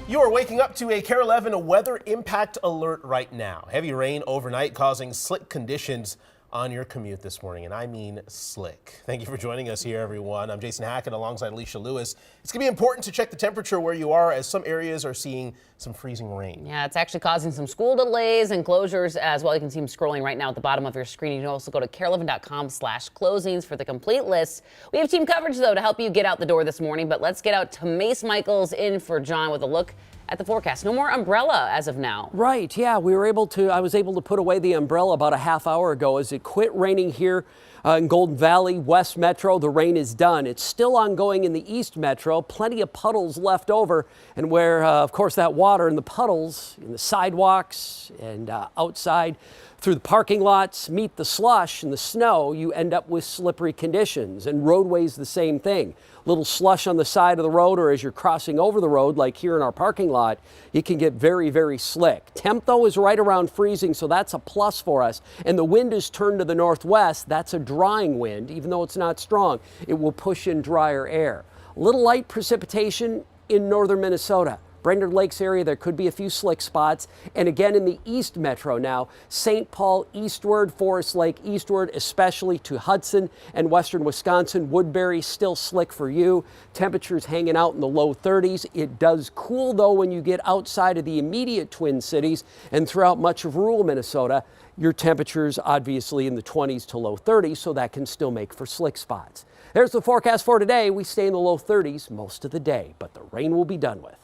You are waking up to a KARE 11 weather impact alert right now. Heavy rain overnight causing slick conditions on your commute this morning, and I mean slick. Thank you for joining us here, everyone. I'm Jason Hackett alongside Alicia Lewis. It's going to be important to check the temperature where you are, as some areas are seeing some freezing rain. Yeah, it's actually causing some school delays and closures as well. You can see them scrolling right now at the bottom of your screen. You can also go to KARE11.com/closings for the complete list. We have team coverage, though, to help you get out the door this morning, but let's get out to Mace Michaels in for John with a look at the forecast. No more umbrella as of now. Right, yeah, I was able to put away the umbrella about a half hour ago as it quit raining here in Golden Valley, West Metro. The rain is done. It's still ongoing in the East Metro. Plenty of puddles left over, and where, of course, that water in the puddles, in the sidewalks and outside through the parking lots meet the slush and the snow, you end up with slippery conditions. And roadways the same thing. Little slush on the side of the road, or as you're crossing over the road, like here in our parking lot, it can get very, very slick. Temp, though, is right around freezing, so that's a plus for us. And the wind is turned to the northwest. That's a drying wind. Even though it's not strong, it will push in drier air. A little light precipitation in northern Minnesota. Brainerd Lakes area, there could be a few slick spots. And again in the East Metro now, St. Paul eastward, Forest Lake eastward, especially to Hudson and western Wisconsin. Woodbury still slick for you. Temperatures hanging out in the low 30s. It does cool, though, when you get outside of the immediate Twin Cities and throughout much of rural Minnesota. Your temperatures obviously in the 20s to low 30s, so that can still make for slick spots. There's the forecast for today. We stay in the low 30s most of the day, but the rain will be done with.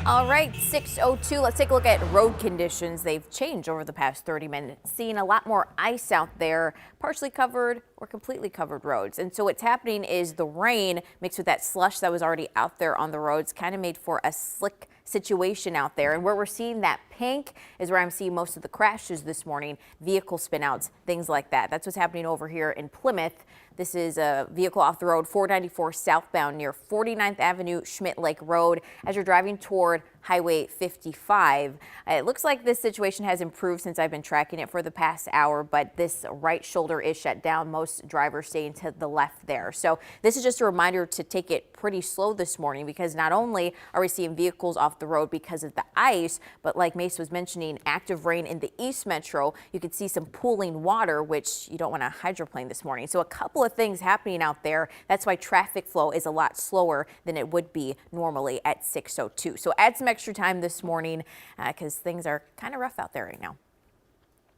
All right, 6:02. Let's take a look at road conditions. They've changed over the past 30 minutes. Seeing a lot more ice out there, partially covered or completely covered roads. And so what's happening is the rain mixed with that slush that was already out there on the roads kind of made for a slick situation out there. And where we're seeing that pink is where I'm seeing most of the crashes this morning, vehicle spinouts, things like that. That's what's happening over here in Plymouth. This is a vehicle off the road, 494 southbound near 49th Avenue, Schmidt Lake Road, as you're driving toward Highway 55. It looks like this situation has improved since I've been tracking it for the past hour, but this right shoulder is shut down. Most drivers staying to the left there. So this is just a reminder to take it pretty slow this morning, because not only are we seeing vehicles off the road because of the ice, but like Mace was mentioning, active rain in the East Metro. You could see some pooling water, which you don't want to hydroplane this morning. So a couple of things happening out there. That's why traffic flow is a lot slower than it would be normally at 6:02. So add some extra time this morning because things are kind of rough out there right now.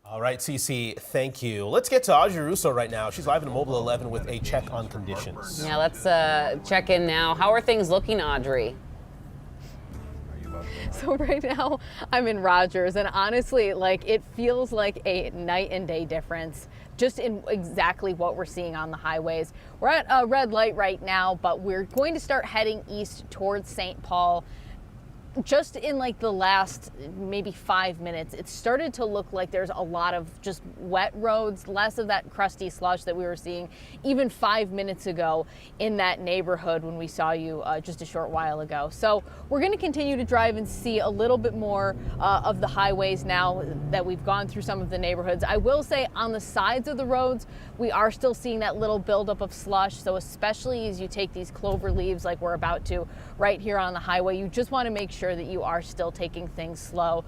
All right, Cece, thank you. Let's get to Audrey Russo right now. She's live in Mobile 11 with a check on conditions. Yeah, let's check in now. How are things looking, Audrey? So right now I'm in Rogers, and honestly, it feels like a night and day difference just in exactly what we're seeing on the highways. We're at a red light right now, but we're going to start heading east towards St. Paul. Just in the last maybe 5 minutes, it started to look like there's a lot of just wet roads, less of that crusty slush that we were seeing even 5 minutes ago in that neighborhood when we saw you just a short while ago. So we're going to continue to drive and see a little bit more of the highways now that we've gone through some of the neighborhoods. I will say on the sides of the roads, we are still seeing that little buildup of slush. So especially as you take these clover leaves like we're about to right here on the highway, you just want to make sure that you are still taking things slow.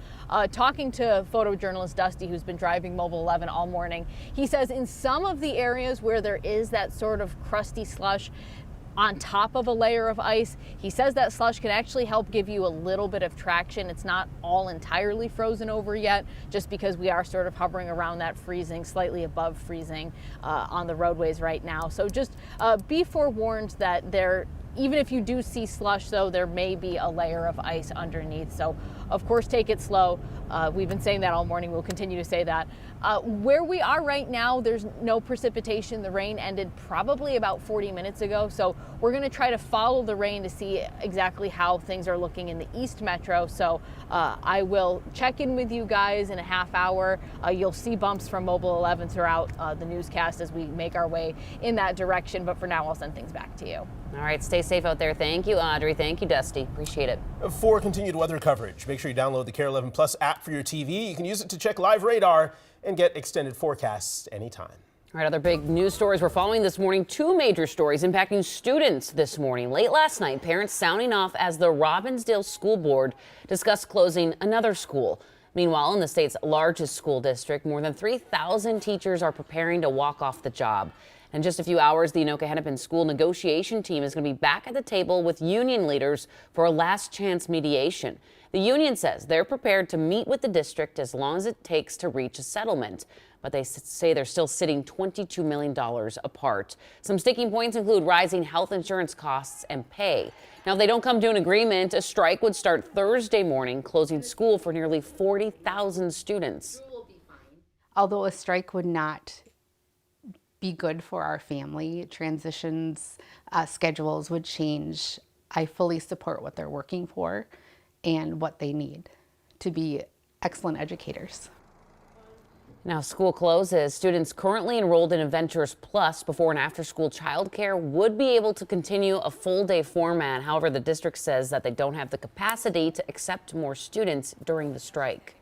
Talking to photojournalist Dusty, who's been driving Mobile 11 all morning, he says in some of the areas where there is that sort of crusty slush on top of a layer of ice, he says that slush can actually help give you a little bit of traction. It's not all entirely frozen over yet, just because we are sort of hovering around that freezing, slightly above freezing on the roadways right now. So just be forewarned that even if you do see slush, though, there may be a layer of ice underneath. So, of course, take it slow. We've been saying that all morning. We'll continue to say that. Where we are right now, there's no precipitation. The rain ended probably about 40 minutes ago. So we're going to try to follow the rain to see exactly how things are looking in the East Metro. So I will check in with you guys in a half hour. You'll see bumps from Mobile 11 throughout the newscast as we make our way in that direction. But for now, I'll send things back to you. All right, stay safe out there. Thank you, Audrey. Thank you, Dusty. Appreciate it. For continued weather coverage, make sure you download the KARE 11 Plus app for your TV. You can use it to check live radar and get extended forecasts anytime. All right, other big news stories we're following this morning. Two major stories impacting students this morning. Late last night, parents sounding off as the Robbinsdale School Board discussed closing another school. Meanwhile, in the state's largest school district, more than 3,000 teachers are preparing to walk off the job. In just a few hours, the Anoka Hennepin school negotiation team is going to be back at the table with union leaders for a last chance mediation. The union says they're prepared to meet with the district as long as it takes to reach a settlement. But they say they're still sitting $22 million apart. Some sticking points include rising health insurance costs and pay. Now, if they don't come to an agreement, a strike would start Thursday morning, closing school for nearly 40,000 students. Although a strike would not be good for our family, transitions, schedules would change. I fully support what they're working for and what they need to be excellent educators. Now school closes. Students currently enrolled in Adventures Plus before and after school childcare would be able to continue a full day format. However, the district says that they don't have the capacity to accept more students during the strike.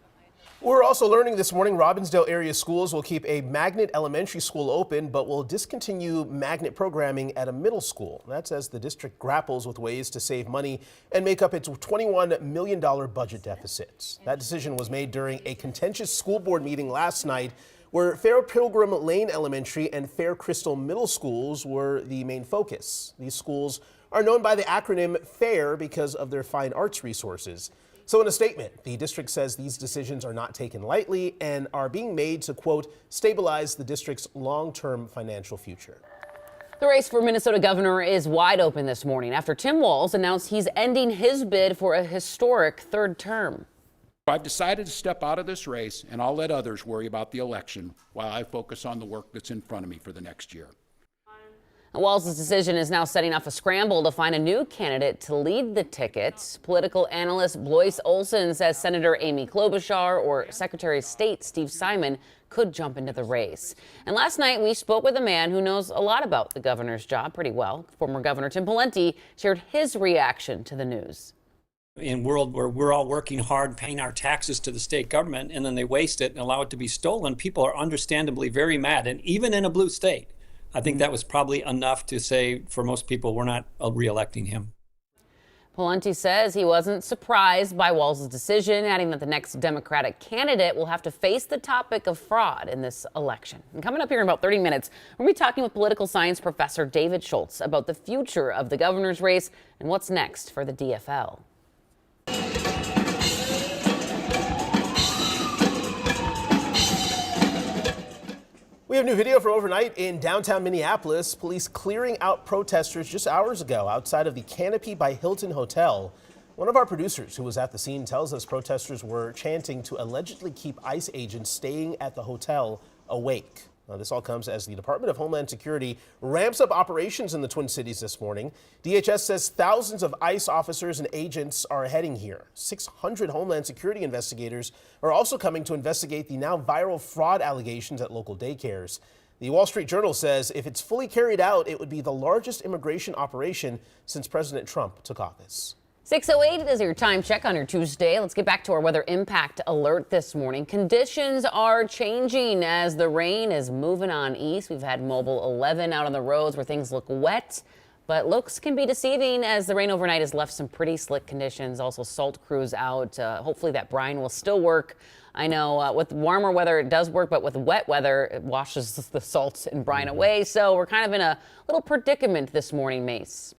We're also learning this morning Robbinsdale area schools will keep a magnet elementary school open, but will discontinue magnet programming at a middle school. That's as the district grapples with ways to save money and make up its $21 million budget deficit. That decision was made during a contentious school board meeting last night where Fair Pilgrim Lane Elementary and Fair Crystal Middle Schools were the main focus. These schools are known by the acronym FAIR because of their fine arts resources. So in a statement, the district says these decisions are not taken lightly and are being made to, quote, stabilize the district's long-term financial future. The race for Minnesota governor is wide open this morning after Tim Walz announced he's ending his bid for a historic third term. I've decided to step out of this race, and I'll let others worry about the election while I focus on the work that's in front of me for the next year. Walz's decision is now setting off a scramble to find a new candidate to lead the ticket. Political analyst Blois Olson says Senator Amy Klobuchar or Secretary of State Steve Simon could jump into the race. And last night we spoke with a man who knows a lot about the governor's job pretty well. Former Governor Tim Pawlenty shared his reaction to the news. In a world where we're all working hard, paying our taxes to the state government, and then they waste it and allow it to be stolen, people are understandably very mad. And even in a blue state, I think that was probably enough to say for most people, we're not re-electing him. Pawlenty says he wasn't surprised by Walz's decision, adding that the next Democratic candidate will have to face the topic of fraud in this election. And coming up here in about 30 minutes, we'll be talking with political science professor David Schultz about the future of the governor's race and what's next for the DFL. We have new video from overnight in downtown Minneapolis. Police clearing out protesters just hours ago outside of the Canopy by Hilton Hotel. One of our producers who was at the scene tells us protesters were chanting to allegedly keep ICE agents staying at the hotel awake. Now, this all comes as the Department of Homeland Security ramps up operations in the Twin Cities this morning. DHS says thousands of ICE officers and agents are heading here. 600 Homeland Security investigators are also coming to investigate the now viral fraud allegations at local daycares. The Wall Street Journal says if it's fully carried out, it would be the largest immigration operation since President Trump took office. 6:08 is your time check on your Tuesday. Let's get back to our weather impact alert this morning. Conditions are changing as the rain is moving on east. We've had Mobile 11 out on the roads where things look wet, but looks can be deceiving as the rain overnight has left some pretty slick conditions. Also salt crews out. Hopefully that brine will still work. I know with warmer weather it does work, but with wet weather it washes the salt and brine away. So we're kind of in a little predicament this morning, Mace.